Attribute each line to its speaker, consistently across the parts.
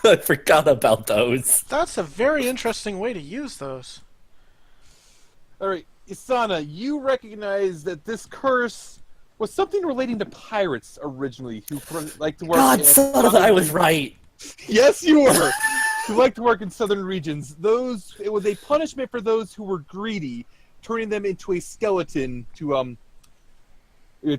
Speaker 1: I forgot about those.
Speaker 2: That's a very interesting way to use those.
Speaker 3: All right, Isana, you recognize that this curse was something relating to pirates originally, who like to work
Speaker 1: God,
Speaker 3: in
Speaker 1: son of a, I
Speaker 3: southern
Speaker 1: was
Speaker 3: regions.
Speaker 1: right.
Speaker 3: Yes, you were. Who like to work in southern regions. It was a punishment for those who were greedy, turning them into a skeleton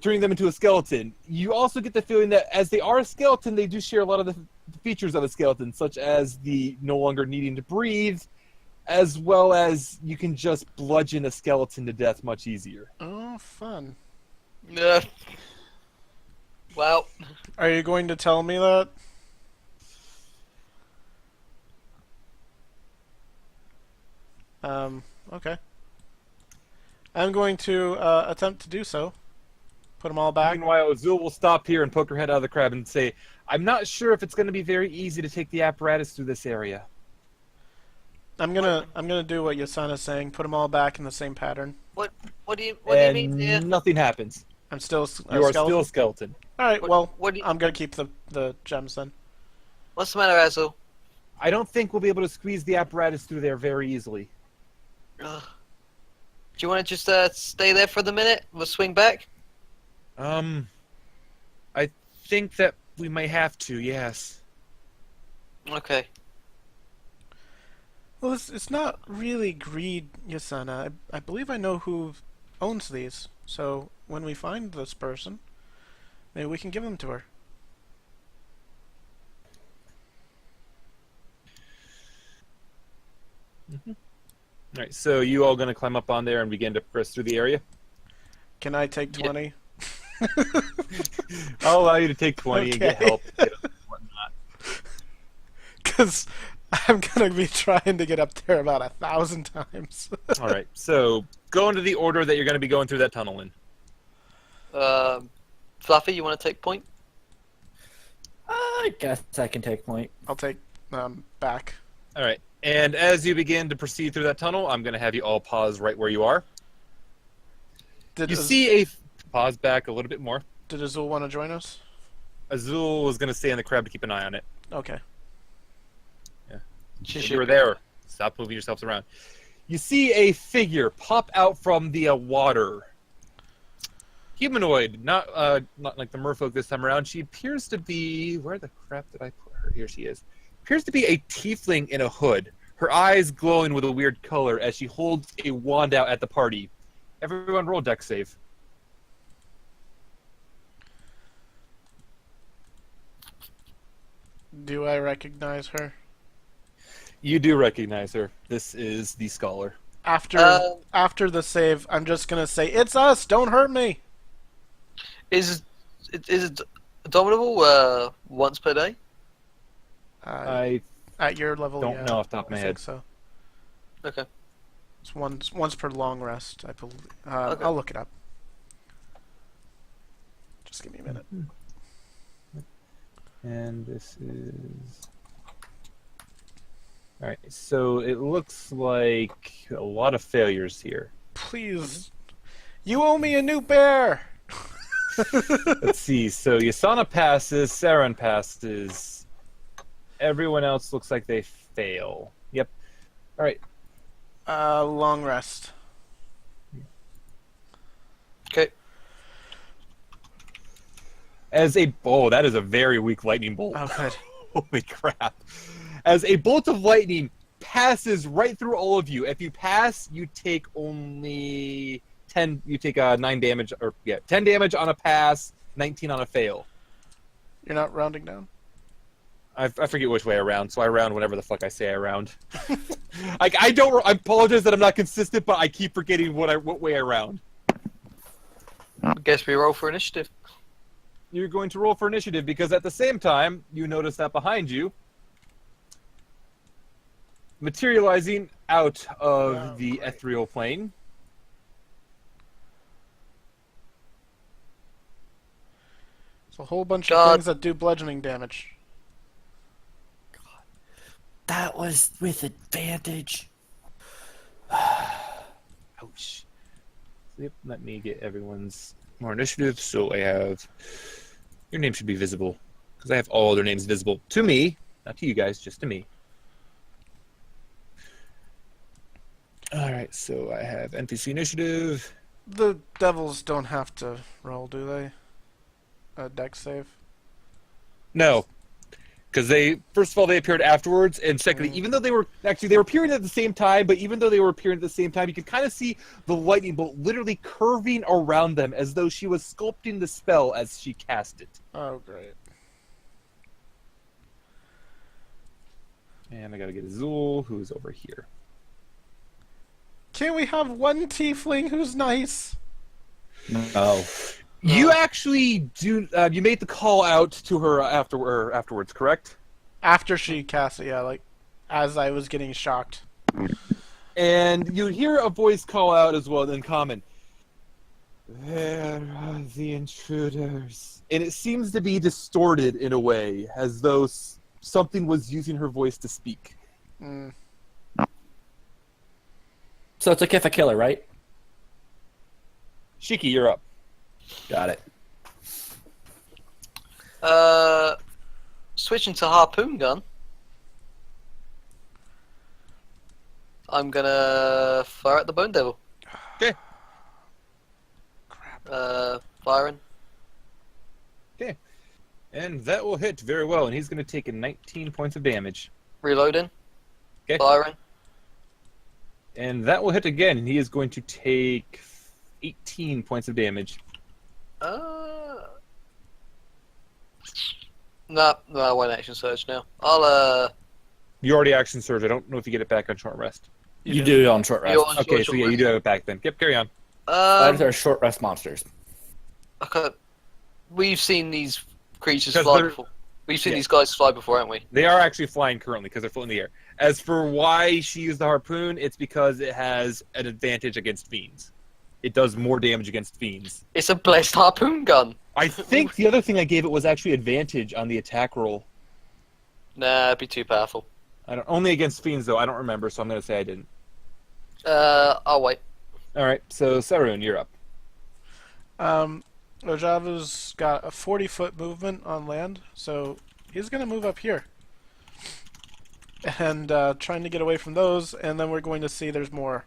Speaker 3: turning them into a skeleton. You also get the feeling that as they are a skeleton, they do share a lot of the features of a skeleton, such as the no longer needing to breathe, as well as you can just bludgeon a skeleton to death much easier.
Speaker 2: Oh, fun.
Speaker 4: Yeah. Well,
Speaker 2: Are you going to tell me that? Okay. I'm going to attempt to do so. Put them all back.
Speaker 3: Meanwhile, Azul will stop here and poke her head out of the crab and say, I'm not sure if it's going to be very easy to take the apparatus through this area.
Speaker 2: I'm gonna do what Yasana's saying. Put them all back in the same pattern.
Speaker 4: what do you mean? Yeah.
Speaker 3: Nothing happens.
Speaker 2: I'm still a
Speaker 3: You are
Speaker 2: skeleton.
Speaker 3: still a skeleton.
Speaker 2: All right. Well,
Speaker 4: what do you-
Speaker 2: I'm gonna keep the gems then.
Speaker 4: What's the matter, Azul?
Speaker 3: I don't think we'll be able to squeeze the apparatus through there very easily.
Speaker 4: Ugh. Do you want to just stay there for the minute? We'll swing back.
Speaker 3: I think that we may have to, yes.
Speaker 4: Okay.
Speaker 2: Well, it's not really greed, Yasana. I believe I know who owns these. So when we find this person, maybe we can give them to her.
Speaker 3: Alright, so you all going to climb up on there and begin to press through the area?
Speaker 2: Can I take
Speaker 4: Yeah.
Speaker 2: 20?
Speaker 3: I'll allow you to take 20 and get
Speaker 2: Okay.
Speaker 3: help and whatnot.
Speaker 2: Because I'm gonna be trying to get up there about 1,000 times.
Speaker 3: Alright, so go into the order that you're going to be going through that tunnel in.
Speaker 4: Fluffy, you want to take point?
Speaker 1: I guess I can take point.
Speaker 2: I'll take back.
Speaker 3: Alright, and as you begin to proceed through that tunnel, I'm going to have you all pause right where you are.
Speaker 2: Did
Speaker 3: You see a... Pause back a little bit more.
Speaker 2: Did Azul want to join us?
Speaker 3: Azul was going to stay in the crab to keep an eye on it.
Speaker 2: Okay.
Speaker 3: If you were there, stop moving yourselves around. You see a figure pop out from the water. Humanoid, not like the merfolk this time around. She appears to be... Where the crap did I put her? Here she is. Appears to be a tiefling in a hood. Her eyes glowing with a weird color as she holds a wand out at the party. Everyone roll dex save.
Speaker 2: Do I recognize her?
Speaker 3: You do recognize her. This is the scholar.
Speaker 2: After the save, I'm just gonna say, "It's us! Don't hurt me!"
Speaker 4: Is it dominable once per day?
Speaker 3: I
Speaker 2: At your level,
Speaker 3: don't
Speaker 2: yeah,
Speaker 3: know off the top of my
Speaker 2: I
Speaker 3: head.
Speaker 2: think so.
Speaker 4: Okay.
Speaker 2: It's once per long rest, I believe.
Speaker 4: Okay.
Speaker 2: I'll look it up. Just give me a minute.
Speaker 3: And this is... Alright, so it looks like a lot of failures here.
Speaker 2: Please, you owe me a new bear.
Speaker 3: Let's see, so Yasana passes, Saren passes. Everyone else looks like they fail. Yep. Alright,
Speaker 2: Long rest.
Speaker 4: Okay.
Speaker 3: as a... Oh, that is a very weak lightning bolt.
Speaker 2: Oh, good.
Speaker 3: Holy crap. As a bolt of lightning passes right through all of you. If you pass, you take only 10... You take 9 damage, or 10 damage on a pass, 19 on a fail.
Speaker 2: You're not rounding down?
Speaker 3: I forget which way I round, so I round whenever the fuck I say I round. I apologize that I'm not consistent, but I keep forgetting what way I round.
Speaker 4: Guess we roll for initiative.
Speaker 3: You're going to roll for initiative because at the same time, you notice that behind you, materializing out of the
Speaker 2: great.
Speaker 3: ethereal plane,
Speaker 2: It's a whole bunch of
Speaker 4: God.
Speaker 2: things that do bludgeoning damage.
Speaker 1: That was with advantage.
Speaker 3: ouch. Yep, let me get everyone's more initiative. So I have... Your name should be visible, because I have all their names visible to me. Not to you guys, just to me. Alright, so I have NPC initiative.
Speaker 2: The devils don't have to roll, do they? A dex save?
Speaker 3: No. Because first of all, they appeared afterwards, and secondly, even though they were appearing at the same time, but even though they were appearing at the same time, you could kind of see the lightning bolt literally curving around them as though she was sculpting the spell as she cast it.
Speaker 2: Oh, great.
Speaker 3: And I gotta get Azul, who's over here.
Speaker 2: Can't we have one tiefling who's nice?
Speaker 1: No.
Speaker 3: You actually do. You made the call out to her afterwards, correct?
Speaker 2: After she cast it, yeah, like, as I was getting shocked.
Speaker 3: And you hear a voice call out as well in common. Where are the intruders? And it seems to be distorted in a way, as though something was using her voice to speak.
Speaker 2: Mm.
Speaker 1: So it's okay if I kill her, right?
Speaker 3: Shiki, you're up.
Speaker 1: Got it.
Speaker 4: Switching to harpoon gun. I'm gonna fire at the bone devil.
Speaker 3: Okay.
Speaker 4: Firing.
Speaker 3: Okay. And that will hit very well, and he's going to take 19 points of damage.
Speaker 4: Reloading.
Speaker 3: Okay.
Speaker 4: Firing.
Speaker 3: And that will hit again, and he is going to take 18 points of damage.
Speaker 4: No, I won't action surge now. I'll
Speaker 3: You already action surge. I don't know if you get it back on short rest.
Speaker 1: You do it on short rest.
Speaker 4: You're on
Speaker 3: Okay,
Speaker 4: short
Speaker 3: so yeah,
Speaker 4: rest.
Speaker 3: you do have it back then. Yep, carry on.
Speaker 1: Those are short rest monsters.
Speaker 4: Okay. We've seen these creatures
Speaker 3: 'Cause
Speaker 4: fly
Speaker 3: they're-
Speaker 4: before. We've seen
Speaker 3: Yeah.
Speaker 4: these guys fly before, haven't we?
Speaker 3: They are actually flying currently because they're floating in the air. As for why she used the harpoon, it's because it has an advantage against fiends. It does more damage against fiends.
Speaker 4: It's a blessed harpoon gun.
Speaker 3: I think the other thing I gave it was actually advantage on the attack roll.
Speaker 4: Nah, it'd be too powerful.
Speaker 3: Only against fiends though. I don't remember, so I'm going to say I didn't.
Speaker 4: I'll wait.
Speaker 3: All right, so Sarun, you're up.
Speaker 2: Ojava's got a 40-foot movement on land, so he's going to move up here. And trying to get away from those, and then we're going to see there's more.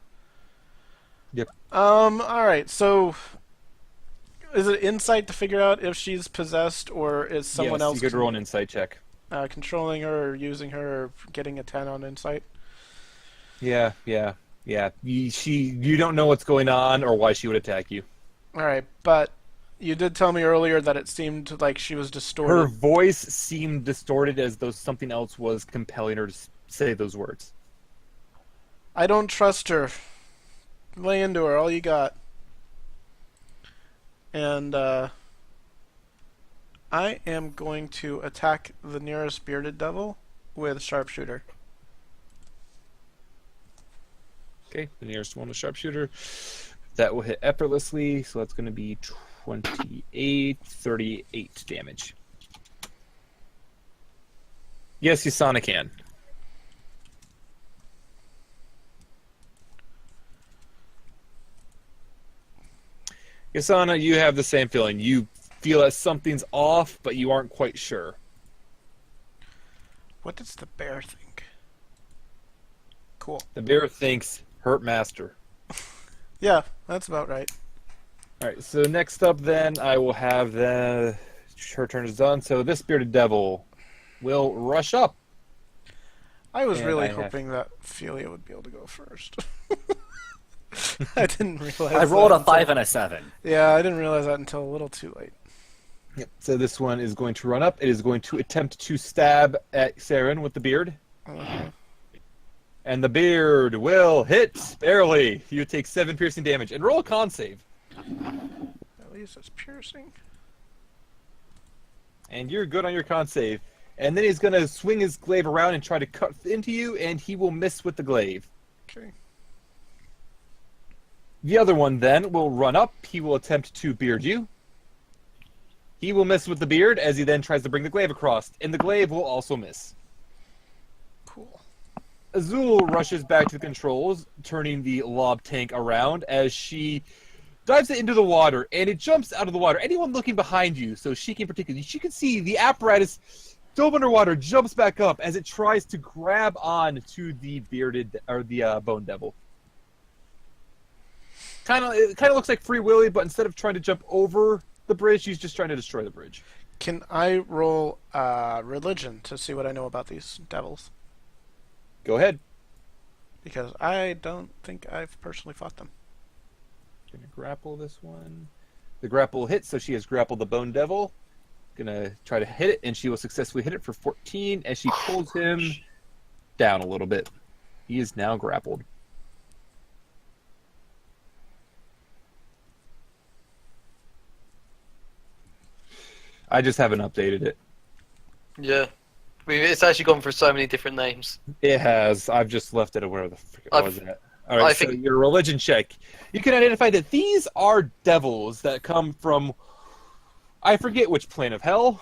Speaker 3: Yep.
Speaker 2: Alright, so is it insight to figure out if she's possessed, or is someone
Speaker 3: yes,
Speaker 2: else
Speaker 3: you could roll an insight check.
Speaker 2: controlling her, or using her, or getting a 10 on insight?
Speaker 3: Yeah. You don't know what's going on or why she would attack you.
Speaker 2: Alright, but you did tell me earlier that it seemed like she was distorted.
Speaker 3: Her voice seemed distorted as though something else was compelling her to say those words.
Speaker 2: I don't trust her. Lay into her, all you got. And I am going to attack the nearest bearded devil with sharpshooter.
Speaker 3: Okay, the nearest one was sharpshooter. That will hit effortlessly, so that's going to be 38 damage. Yes, Yasana can. Yasana, you have the same feeling. You feel that something's off, but you aren't quite sure.
Speaker 2: What does the bear think? Cool.
Speaker 3: The bear thinks hurt master.
Speaker 2: Yeah, that's about right.
Speaker 3: Alright, so next up then, I will have her turn is done. So this bearded devil will rush up.
Speaker 2: I was
Speaker 3: And
Speaker 2: really
Speaker 3: I have-
Speaker 2: hoping that Ophelia would be able to go first. I didn't realize
Speaker 1: I rolled
Speaker 2: that
Speaker 1: a 5
Speaker 2: until-
Speaker 1: and a 7.
Speaker 2: Yeah, I didn't realize that until a little too late.
Speaker 3: Yep. So this one is going to run up. It is going to attempt to stab at Saren with the beard. And the beard will hit barely. You take 7 piercing damage. And roll a con save.
Speaker 2: At least it's piercing.
Speaker 3: And you're good on your con save. And then he's going to swing his glaive around and try to cut into you, and he will miss with the glaive.
Speaker 2: Okay.
Speaker 3: The other one then will run up. He will attempt to beard you. He will miss with the beard as he then tries to bring the glaive across. And the glaive will also miss.
Speaker 2: Cool.
Speaker 3: Azul rushes back to the controls, turning the lob tank around as she dives it into the water, and it jumps out of the water. Anyone looking behind you, so she can particularly, she can see the apparatus dove underwater, jumps back up as it tries to grab on to the bearded or the bone devil. It kind of looks like Free Willy, but instead of trying to jump over the bridge, she's just trying to destroy the bridge.
Speaker 2: Can I roll religion to see what I know about these devils?
Speaker 3: Go ahead.
Speaker 2: Because I don't think I've personally fought them.
Speaker 3: Gonna grapple this one. The grapple hits, so she has grappled the bone devil. Gonna try to hit it, and she will successfully hit it for 14 as she pulls him down a little bit. He is now grappled. I just haven't updated it.
Speaker 4: Yeah. It's actually gone for so many different names.
Speaker 3: It has. I've just left it where the frick it was at. All
Speaker 4: I
Speaker 3: right, so
Speaker 4: think-
Speaker 3: your religion check. You can identify that these are devils that come from, I forget which plane of hell.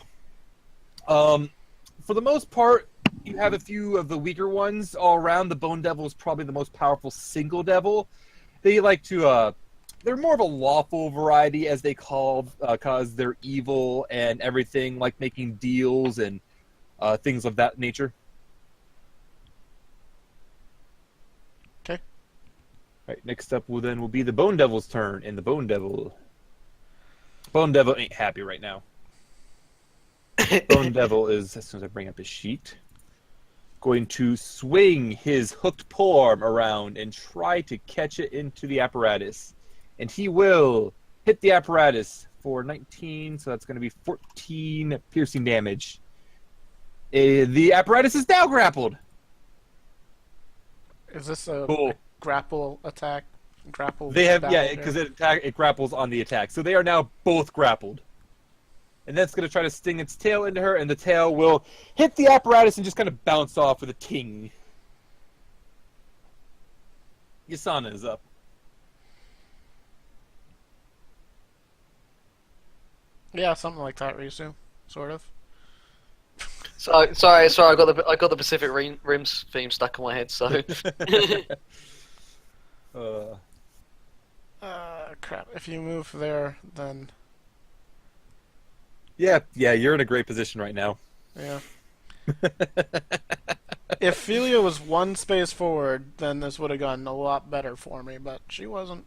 Speaker 3: For the most part, you have a few of the weaker ones all around. The bone devil is probably the most powerful single devil. They like to, they're more of a lawful variety, as they call, because they're evil and everything, like making deals and things of that nature.
Speaker 2: Okay.
Speaker 3: Right, next up will be the Bone Devil's turn, and the Bone Devil ain't happy right now. Bone Devil is, as soon as I bring up his sheet, going to swing his hooked polearm around and try to catch it into the apparatus. And he will hit the apparatus for 19, so that's going to be 14 piercing damage. The apparatus is now grappled.
Speaker 2: Is this a
Speaker 3: Cool.
Speaker 2: grapple attack? Grapple?
Speaker 3: They have,
Speaker 2: battle
Speaker 3: yeah,
Speaker 2: here?
Speaker 3: because it grapples on the attack. So they are now both grappled. And that's going to try to sting its tail into her, and the tail will hit the apparatus and just kind of bounce off with a ting. Yasana is up.
Speaker 2: Yeah, something like that, Risu. Sort of.
Speaker 4: Sorry. I got the Pacific Rim's theme stuck in my head. So
Speaker 2: Crap. If you move there, then
Speaker 3: yeah, you're in a great position right now.
Speaker 2: yeah. If Philia was one space forward, then this would have gone a lot better for me, but she wasn't.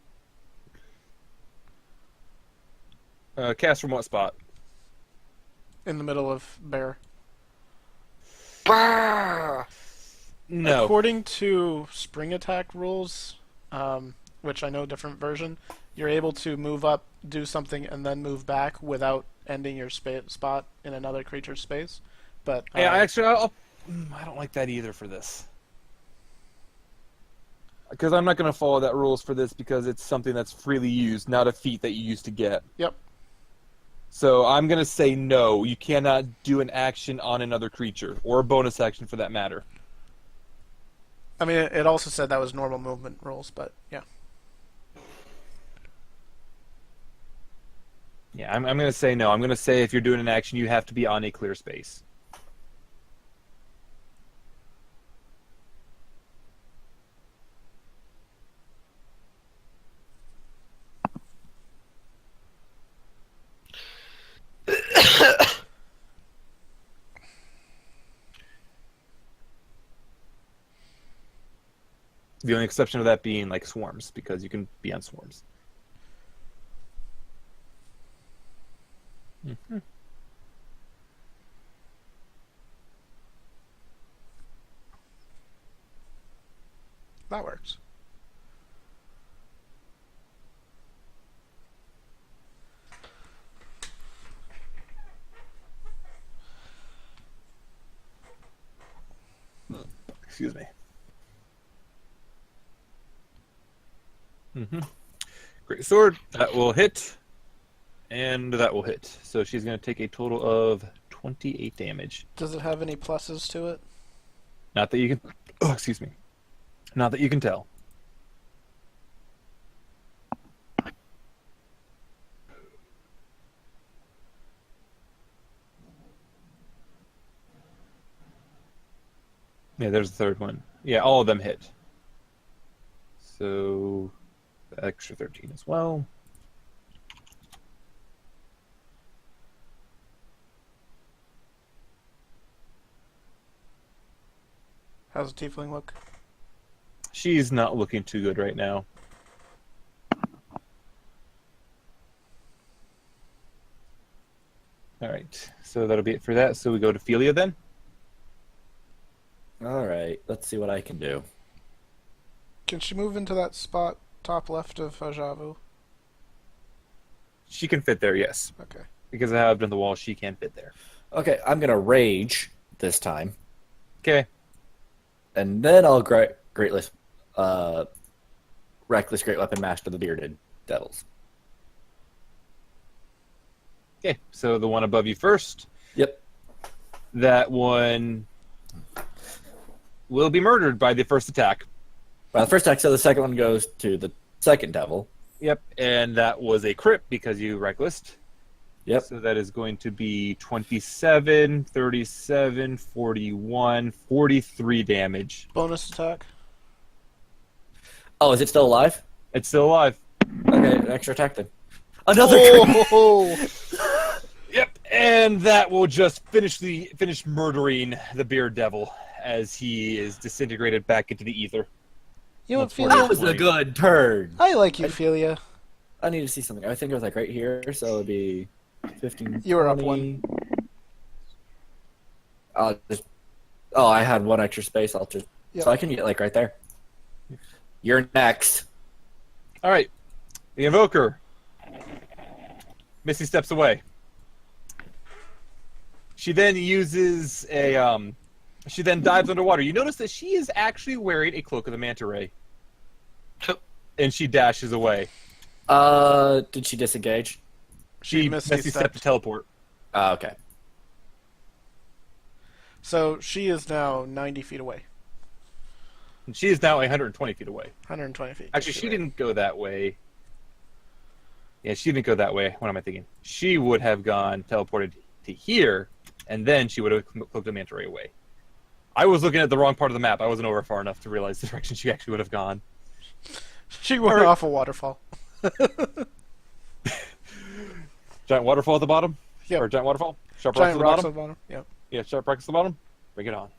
Speaker 3: Cast from what spot?
Speaker 2: In the middle of Bear.
Speaker 4: Brrr!
Speaker 3: No.
Speaker 2: According to spring attack rules, which I know different version, you're able to move up, do something, and then move back without ending your spot in another creature's space. But
Speaker 3: Yeah, I don't like that either for this. Because I'm not going to follow that rules for this because it's something that's freely used, not a feat that you used to get.
Speaker 2: Yep.
Speaker 3: So I'm going to say no. You cannot do an action on another creature, or a bonus action for that matter.
Speaker 2: I mean, it also said that was normal movement rules, but yeah.
Speaker 3: Yeah, I'm going to say no. I'm going to say if you're doing an action, you have to be on a clear space. The only exception of that being like swarms, because you can be on swarms. Mm-hmm.
Speaker 2: That works.
Speaker 3: Excuse me. Mm-hmm. Great sword. That will hit. And that will hit. So she's going to take a total of 28 damage.
Speaker 2: Does it have any pluses to it?
Speaker 3: Not that you can... Oh, excuse me. Not that you can tell. Yeah, there's the third one. Yeah, all of them hit. So, extra 13 as well.
Speaker 2: How's the tiefling look?
Speaker 3: She's not looking too good right now. All right, so that'll be it for that. So we go to Philia then.
Speaker 1: All right, let's see what I can do.
Speaker 2: Can she move into that spot top left of Javu?
Speaker 3: She can fit there, yes.
Speaker 2: Okay.
Speaker 3: Because I have done the wall, she can fit there.
Speaker 1: Okay, I'm gonna rage this time,
Speaker 3: Okay.
Speaker 1: and then I'll reckless great weapon master the bearded devils.
Speaker 3: Okay, so the one above you first.
Speaker 1: Yep.
Speaker 3: That one will be murdered by the first attack.
Speaker 1: Well, the first attack, so the second one goes to the second devil.
Speaker 3: Yep, and that was a crit because you reckless.
Speaker 1: Yep.
Speaker 3: So that is going to be 27, 37, 41, 43 damage.
Speaker 2: Bonus attack.
Speaker 1: Oh, is it still alive?
Speaker 3: It's still alive.
Speaker 1: Okay, an extra attack then. Another crit.
Speaker 2: Oh!
Speaker 3: Yep, and that will just finish murdering the beard devil as he is disintegrated back into the ether.
Speaker 2: You know what,
Speaker 3: That
Speaker 1: That
Speaker 2: Philia?
Speaker 1: was a good turn.
Speaker 2: I like you, Philia.
Speaker 1: I need to see something. I think it was like right here, so it'd be 15.
Speaker 2: You were up
Speaker 1: 20. I'll just. Oh, I had one extra space. I'll just.
Speaker 2: Yep.
Speaker 1: So I can get like right there. You're next.
Speaker 3: All right, the invoker. Missy steps away. She then uses a. She then dives underwater. You notice that she is actually wearing a cloak of the manta ray, and she dashes away.
Speaker 1: Did she disengage?
Speaker 3: She
Speaker 2: Misty
Speaker 3: Misty stepped to teleport.
Speaker 1: Okay.
Speaker 2: So she is now 90 feet away.
Speaker 3: And she is now 120 feet away.
Speaker 2: 120 feet.
Speaker 3: Actually, she didn't go that way. Yeah, she didn't go that way. What am I thinking? She would have gone teleported to here, and then she would have cloaked the manta ray away. I was looking at the wrong part of the map. I wasn't over far enough to realize the direction she actually would have gone.
Speaker 2: She went
Speaker 3: Alright.
Speaker 2: off a waterfall.
Speaker 3: Giant waterfall at the bottom?
Speaker 2: Yep.
Speaker 3: Or giant waterfall? Sharp rocks at
Speaker 2: Giant
Speaker 3: the
Speaker 2: rocks
Speaker 3: bottom?
Speaker 2: at the bottom. Yep.
Speaker 3: Yeah, sharp rocks at the bottom. Bring it on.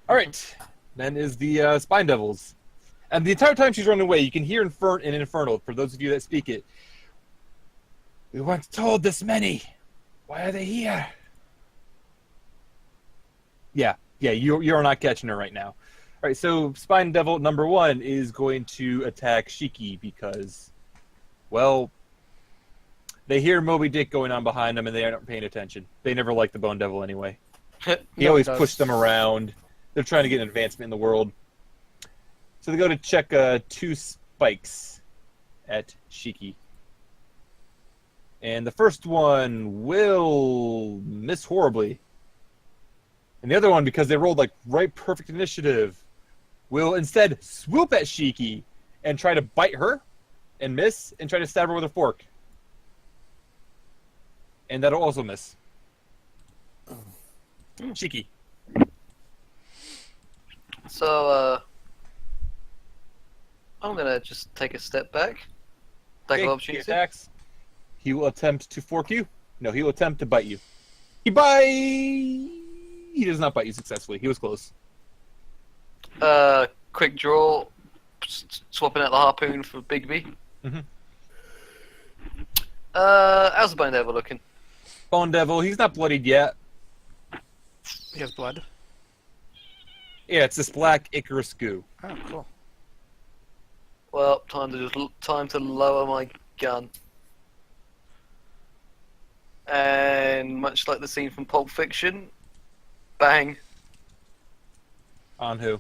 Speaker 3: All right. Then is the Spine Devils. And the entire time she's running away, you can hear in Infernal, for those of you that speak it. We weren't told this many. Why are they here? Yeah, you're not catching her right now. All right, so Spine Devil number 1 is going to attack Shiki because, well, they hear Moby Dick going on behind them and they aren't paying attention. They never liked the Bone Devil anyway. He always pushed them around. They're trying to get an advancement in the world. So they go to check 2 spikes at Shiki. And the first one will miss horribly. And the other one, because they rolled like right perfect initiative, will instead swoop at Shiki and try to bite her and miss and try to stab her with a fork. And that'll also miss. Shiki.
Speaker 4: So, I'm gonna just take a step back. Take
Speaker 3: Okay,
Speaker 4: an
Speaker 3: he
Speaker 4: opportunity.
Speaker 3: attacks. He will attempt to fork you. No, he will attempt to bite you. He does not bite you successfully. He was close.
Speaker 4: Quick draw. Swapping out the harpoon for Bigby.
Speaker 3: Mhm.
Speaker 4: How's the Bone Devil looking?
Speaker 3: Bone Devil, he's not bloodied yet.
Speaker 2: He has blood.
Speaker 3: Yeah, it's this black Icarus goo.
Speaker 2: Oh, cool.
Speaker 4: Well, time to lower my gun. And much like the scene from Pulp Fiction, bang
Speaker 3: On who?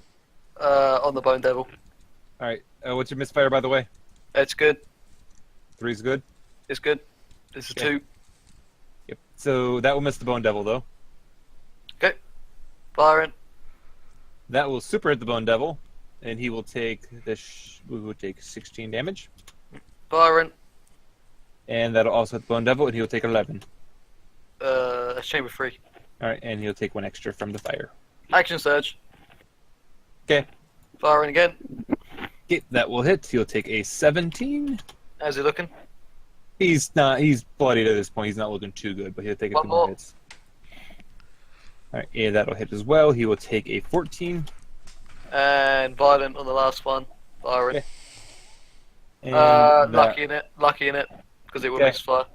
Speaker 4: on the Bone Devil.
Speaker 3: All right. What's your misfire, by the way?
Speaker 4: It's good.
Speaker 3: 3's good.
Speaker 4: It's good. This is
Speaker 3: Okay.
Speaker 4: 2.
Speaker 3: Yep. So that will miss the Bone Devil, though.
Speaker 4: Okay. Firing.
Speaker 3: That will super hit the Bone Devil, and he will take we will take 16 damage,
Speaker 4: Firing.
Speaker 3: and that'll also hit the Bone Devil, and he will take 11.
Speaker 4: Chamber 3.
Speaker 3: All right, and he'll take 1 extra from the fire.
Speaker 4: Action Surge.
Speaker 3: Okay.
Speaker 4: Firing again.
Speaker 3: Okay, that will hit. He'll take a 17.
Speaker 4: How's he looking?
Speaker 3: He's bloodied at this point. He's not looking too good, but he'll take a
Speaker 4: One
Speaker 3: few more
Speaker 4: more.
Speaker 3: hits. All right, and that'll hit as well. He will take a 14.
Speaker 4: And violent on the last one. Firing.
Speaker 3: Okay. And that-
Speaker 4: Lucky in it. Lucky in it. Because it would
Speaker 3: Okay.
Speaker 4: misfire.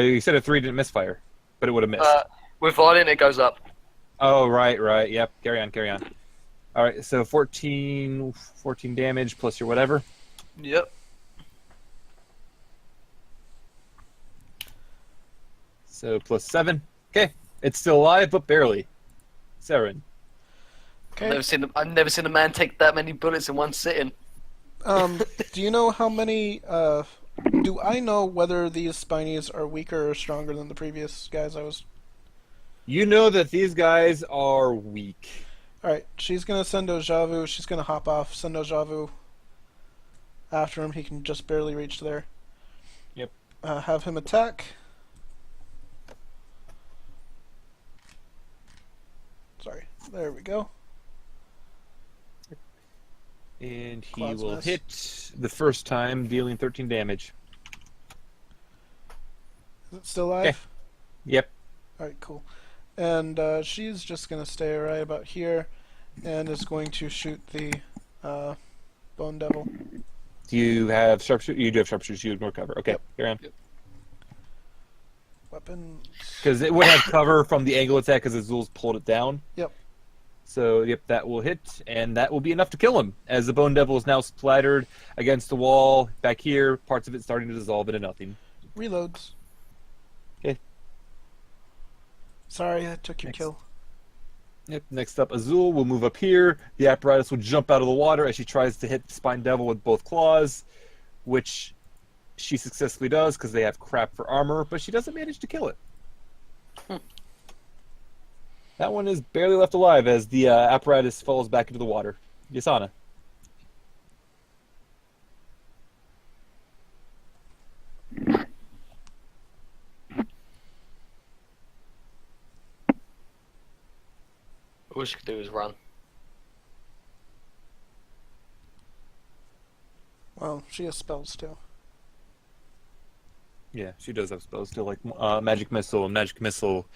Speaker 3: You said a 3 didn't misfire, but it would have missed.
Speaker 4: With violent, it goes up.
Speaker 3: Oh, right. Yep. Carry on. All right, so 14 damage plus your whatever.
Speaker 4: Yep.
Speaker 3: So plus 7. Okay, it's still alive, but barely. Saren.
Speaker 2: Okay.
Speaker 4: I've never seen a man take that many bullets in one sitting.
Speaker 2: Do you know how many? Do I know whether these spinies are weaker or stronger than the previous guys I was?
Speaker 3: You know that these guys are weak.
Speaker 2: All right, she's gonna send Ojavu. She's gonna hop off. Send Ojavu after him. He can just barely reach there.
Speaker 3: Yep.
Speaker 2: Have him attack. Sorry. There we go.
Speaker 3: And he
Speaker 2: Claws
Speaker 3: will
Speaker 2: miss.
Speaker 3: hit the first time, dealing 13 damage.
Speaker 2: Is it still alive?
Speaker 3: Okay. Yep.
Speaker 2: All right, cool. And she's just gonna stay right about here, and is going to shoot the Bone Devil.
Speaker 3: Do you have sharpshooter? You do have sharpshooters. You ignore cover. Okay, carry on.
Speaker 2: Weapon.
Speaker 3: Because it would have cover from the angle attack because Azul's pulled it down.
Speaker 2: Yep.
Speaker 3: So, yep, that will hit, and that will be enough to kill him, as the Bone Devil is now splattered against the wall back here, parts of it starting to dissolve into nothing.
Speaker 2: Reloads.
Speaker 3: Okay.
Speaker 2: Sorry, I took your
Speaker 3: Next.
Speaker 2: kill.
Speaker 3: Yep, next up, Azul will move up here. The apparatus will jump out of the water as she tries to hit the Spine Devil with both claws, which she successfully does because they have crap for armor, but she doesn't manage to kill it. That one is barely left alive as the apparatus falls back into the water. Yasana.
Speaker 4: All she could do is run.
Speaker 2: Well, she has spells too.
Speaker 3: Yeah, she does have spells still, like Magic Missile. Magic Missile.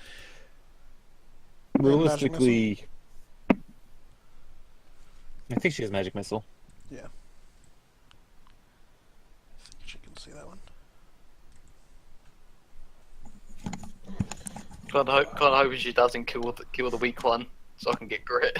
Speaker 2: Magic
Speaker 3: Realistically, I think she has Magic Missile.
Speaker 2: Yeah. I think she can see that one.
Speaker 4: Kind of hoping she doesn't kill the weak one, so I can get grit.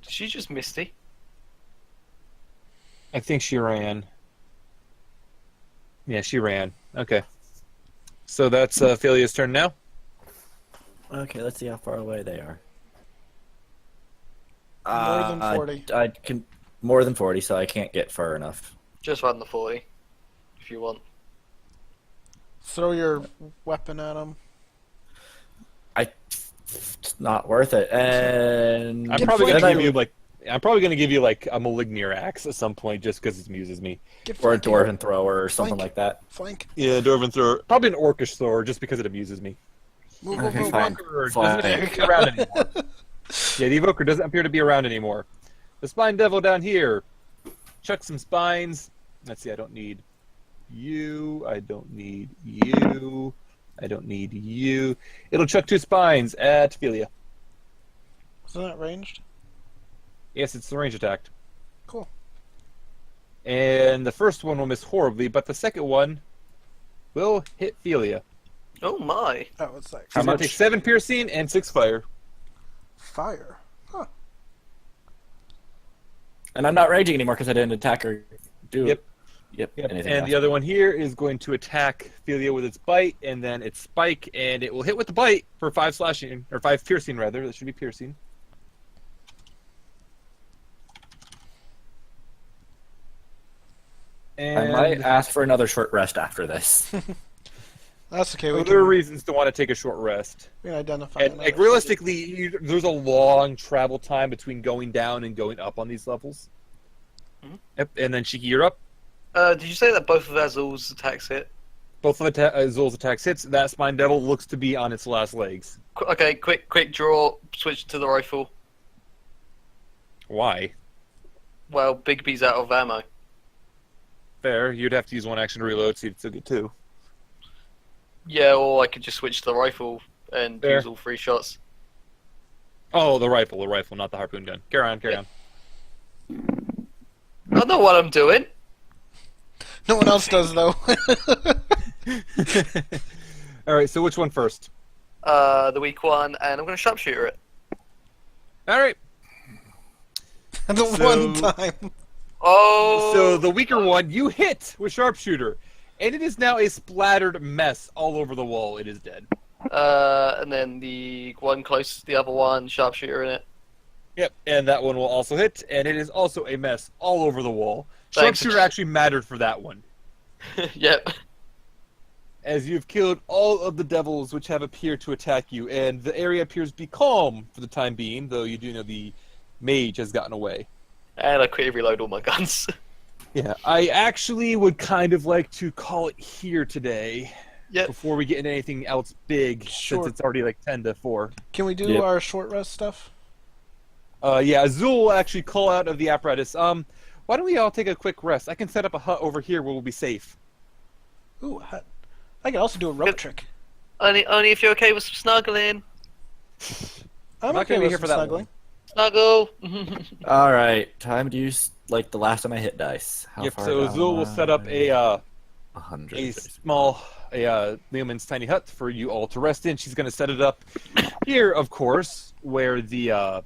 Speaker 4: Did she just Misty?
Speaker 3: I think she ran. Yeah, she ran. Okay. So that's Philia's turn now.
Speaker 1: Okay, let's see how far away they are.
Speaker 2: More than 40.
Speaker 1: I can more than 40, so I can't get far enough.
Speaker 4: Just run the 40, if you want.
Speaker 2: Throw your weapon at him.
Speaker 1: It's not worth it. And
Speaker 3: I'm
Speaker 2: Get
Speaker 3: probably
Speaker 2: flanked.
Speaker 3: gonna give you like a Malignir axe at some point just because it amuses me.
Speaker 2: Get
Speaker 1: or a
Speaker 2: flanking.
Speaker 1: dwarven thrower or something
Speaker 2: Flank.
Speaker 1: like that.
Speaker 2: Flank.
Speaker 3: Yeah, Dwarven thrower. Probably an Orcish thrower just because it amuses me.
Speaker 2: Move,
Speaker 1: Okay,
Speaker 2: move, move,
Speaker 1: fine.
Speaker 2: move.
Speaker 3: Evoker
Speaker 1: Fine.
Speaker 3: doesn't appear to be around anymore. Yeah, the Evoker doesn't appear to be around anymore. The Spine Devil down here. Chuck some spines. Let's see, I don't need you. I don't need you. I don't need you. It'll chuck 2 spines at Philia.
Speaker 2: Isn't that ranged?
Speaker 3: Yes, it's the range attack.
Speaker 2: Cool.
Speaker 3: And the first one will miss horribly, but the second one will hit Philia.
Speaker 4: Oh my!
Speaker 2: Oh, it's like
Speaker 3: She's going to take 7 piercing and 6 fire.
Speaker 2: fire. Huh.
Speaker 1: And I'm not raging anymore because I didn't attack or do
Speaker 3: Yep.
Speaker 1: Yep.
Speaker 3: Yep.
Speaker 1: anything
Speaker 3: And
Speaker 1: else.
Speaker 3: the other one here is going to attack Philia with its bite, and then its spike, and it will hit with the bite for 5 slashing, or 5 piercing rather. That should be piercing.
Speaker 1: I
Speaker 3: And
Speaker 1: might ask for another short rest after this.
Speaker 2: That's okay. We
Speaker 3: there are
Speaker 2: can,
Speaker 3: reasons to want to take a short rest.
Speaker 2: we can identify.
Speaker 3: And
Speaker 2: another
Speaker 3: like realistically, there's a long travel time between going down and going up on these levels.
Speaker 4: Mhm.
Speaker 3: Yep. And then Shiki, you're up.
Speaker 4: Did you say that both of Azul's attacks hit?
Speaker 3: Both of Azul's attacks hits. That Spine Devil looks to be on its last legs.
Speaker 4: Okay, quick draw. Switch to the rifle.
Speaker 3: Why?
Speaker 4: Well, Bigby's out of ammo.
Speaker 3: Fair. You'd have to use one action to reload, so you'd still get 2.
Speaker 4: Yeah, or I could just switch to the rifle and
Speaker 3: Fair.
Speaker 4: use all 3 shots.
Speaker 3: Oh, the rifle, not the harpoon gun. Carry on.
Speaker 4: I know what I'm doing.
Speaker 2: No one else does, though.
Speaker 3: Alright, so which one first?
Speaker 4: The weak one, and I'm going to sharpshooter it.
Speaker 3: Alright.
Speaker 2: The one time.
Speaker 4: Oh!
Speaker 3: So the weaker one, you hit with sharpshooter. And it is now a splattered mess all over the wall. It is dead.
Speaker 4: And then the one close to the other one, sharpshooter in it.
Speaker 3: Yep, and that one will also hit, and it is also a mess all over the wall.
Speaker 4: Thanks.
Speaker 3: Sharpshooter actually mattered for that one,
Speaker 4: Yep.
Speaker 3: as you've killed all of the devils which have appeared to attack you, and the area appears to be calm for the time being, though you do know the mage has gotten away.
Speaker 4: And I quickly reload all my guns.
Speaker 3: Yeah, I actually would kind of like to call it here today,
Speaker 4: Yep.
Speaker 3: before we get into anything else big,
Speaker 2: Sure.
Speaker 3: since it's already like 10 to 4.
Speaker 2: Can we do
Speaker 1: Yep.
Speaker 2: our short rest stuff?
Speaker 3: Yeah, Azul will actually call out of the apparatus. Why don't we all take a quick rest? I can set up a hut over here where we'll be safe.
Speaker 2: Ooh, I can also do a rope trick.
Speaker 4: Only if you're okay with some snuggling.
Speaker 2: I'm
Speaker 3: not
Speaker 2: okay
Speaker 3: gonna be
Speaker 2: with
Speaker 3: here
Speaker 2: some
Speaker 3: for that
Speaker 2: snuggling.
Speaker 4: Snuggle.
Speaker 1: All right, time to use like the last of my hit dice. How
Speaker 3: Yep,
Speaker 1: far
Speaker 3: so
Speaker 1: down
Speaker 3: Azul will
Speaker 1: am
Speaker 3: set up
Speaker 1: I?
Speaker 3: a
Speaker 1: 100.
Speaker 3: small Leoman's tiny hut for you all to rest in. She's going to set it up here, of course, where the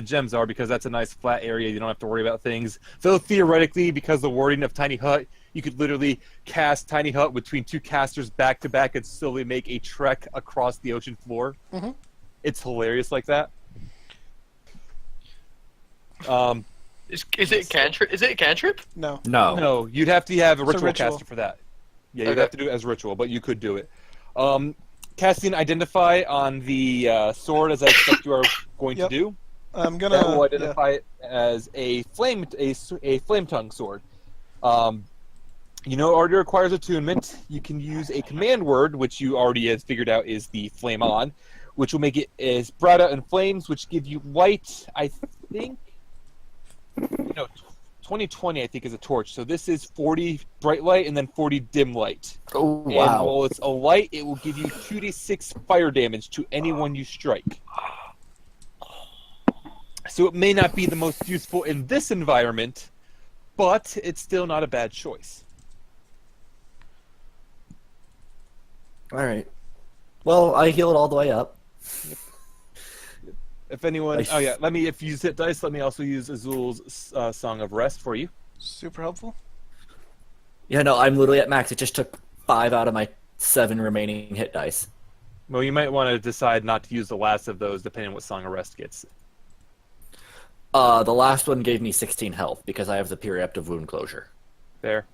Speaker 3: gems are, because that's a nice flat area. You don't have to worry about things. Though theoretically, because the wording of tiny hut, you could literally cast tiny hut between 2 casters back to back and slowly make a trek across the ocean floor.
Speaker 2: Mhm.
Speaker 3: It's hilarious like that.
Speaker 4: Is it a cantrip? Is it a cantrip?
Speaker 2: No.
Speaker 1: No.
Speaker 3: No, you'd have to have a
Speaker 2: It's a
Speaker 3: ritual
Speaker 2: ritual.
Speaker 3: caster for that. Yeah, you'd
Speaker 4: Okay.
Speaker 3: have to do it as ritual, but you could do it. Casting Identify on the sword, as I expect you are going
Speaker 2: Yep.
Speaker 3: to do.
Speaker 2: I'm gonna.
Speaker 3: That will identify it as a flame tongue sword. You know, it already requires attunement. You can use a command word, which you already has figured out is the flame on, which will make it as sprout out in flames, which give you light. I think, 2020 I think is a torch. So this is 40 bright light and then 40 dim light.
Speaker 1: Oh
Speaker 3: And
Speaker 1: wow.
Speaker 3: while it's a light, it will give you 2d6 fire damage to anyone you strike. So it may not be the most useful in this environment, but it's still not a bad choice.
Speaker 1: All right. Well, I healed all the way up.
Speaker 3: If anyone,
Speaker 1: Nice.
Speaker 3: oh yeah, if you use hit dice, let me also use Azul's Song of Rest for you.
Speaker 2: Super helpful.
Speaker 1: Yeah, no, I'm literally at max. It just took 5 out of my 7 remaining hit dice.
Speaker 3: Well, you might want to decide not to use the last of those, depending on what Song of Rest gets.
Speaker 1: The last one gave me 16 health because I have the periaptive wound closure.
Speaker 3: There.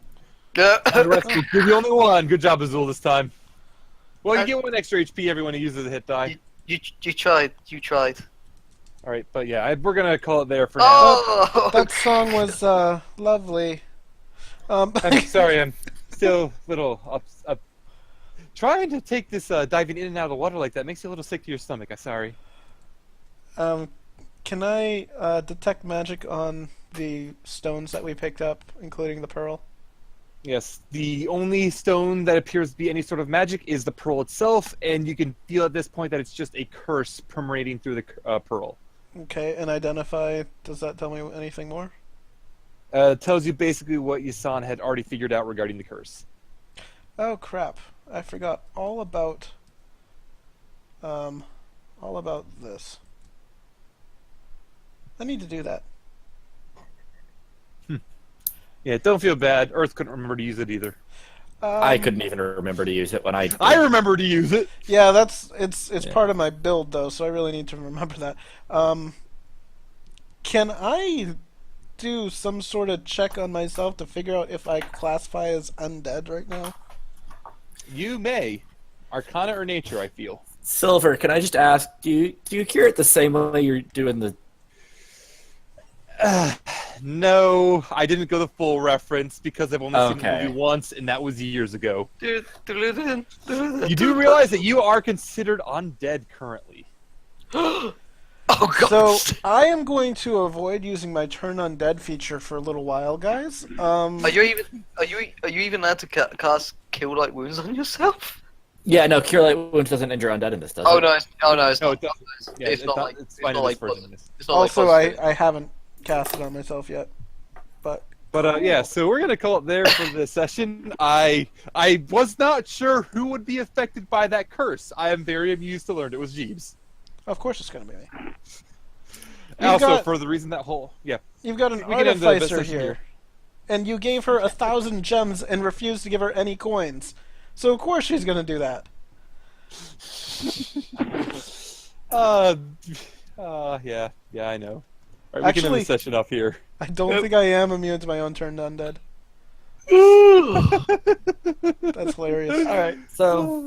Speaker 4: Yeah.
Speaker 3: The rest will give you only 1. Good job, Azul, this time. Well, you get 1 extra HP everyone who uses a hit die.
Speaker 4: You tried. You tried.
Speaker 3: All right, but yeah, we're gonna call it there for now.
Speaker 4: Oh!
Speaker 2: That song was lovely.
Speaker 3: I'm sorry, I'm still a little up. Trying to take this diving in and out of the water like that makes you a little sick to your stomach. I'm sorry.
Speaker 2: Can I detect magic on the stones that we picked up, including the pearl?
Speaker 3: Yes, the only stone that appears to be any sort of magic is the pearl itself, and you can feel at this point that it's just a curse permeating through the pearl.
Speaker 2: Okay, and identify. Does that tell me anything more?
Speaker 3: It tells you basically what Yasan had already figured out regarding the curse.
Speaker 2: Oh crap! I forgot all about this. I need to do that.
Speaker 3: Yeah, don't feel bad. Earth couldn't remember to use it either.
Speaker 1: I couldn't even remember to use it when I.
Speaker 3: I remember to use it.
Speaker 2: Yeah, it's
Speaker 1: Yeah.
Speaker 2: part of my build though, so I really need to remember that. Can I do some sort of check on myself to figure out if I classify as undead right now?
Speaker 3: You may. Arcana or nature, I feel.
Speaker 1: Silver, can I just ask, do you cure it the same way you're doing the?
Speaker 3: No, I didn't go the full reference because I've only seen the
Speaker 1: Okay.
Speaker 3: movie once, and that was years ago.
Speaker 4: You
Speaker 3: You do realize that you are considered undead currently.
Speaker 4: Oh Oh god.
Speaker 2: So I am going to avoid using my turn undead feature for a little while, guys.
Speaker 4: Are you even allowed to cast kill like wounds on yourself?
Speaker 1: Yeah, no, Cure Light Wounds doesn't injure undead in this, does
Speaker 4: Oh
Speaker 1: it?
Speaker 4: no, it's
Speaker 3: No,
Speaker 4: not.
Speaker 3: it does. Yeah,
Speaker 4: It's not like
Speaker 3: it's fine in this version.
Speaker 4: it's not
Speaker 2: Also,
Speaker 4: like
Speaker 2: I haven't cast it on myself yet, but
Speaker 3: But yeah, so we're gonna call it there for the session. I was not sure who would be affected by that curse. I am very amused to learn it was Jeeves.
Speaker 2: of course it's going to be me.
Speaker 3: Also, for the reason
Speaker 2: You've got an
Speaker 3: we can end the
Speaker 2: artificer
Speaker 3: session
Speaker 2: here, and you gave her 1,000 gems and refused to give her any coins. So of course she's going to do that.
Speaker 3: Yeah, I know. All right, we can end
Speaker 2: Actually-
Speaker 3: the session off here.
Speaker 2: I don't think I am immune to my own turn undead. That's hilarious. All right.
Speaker 1: So,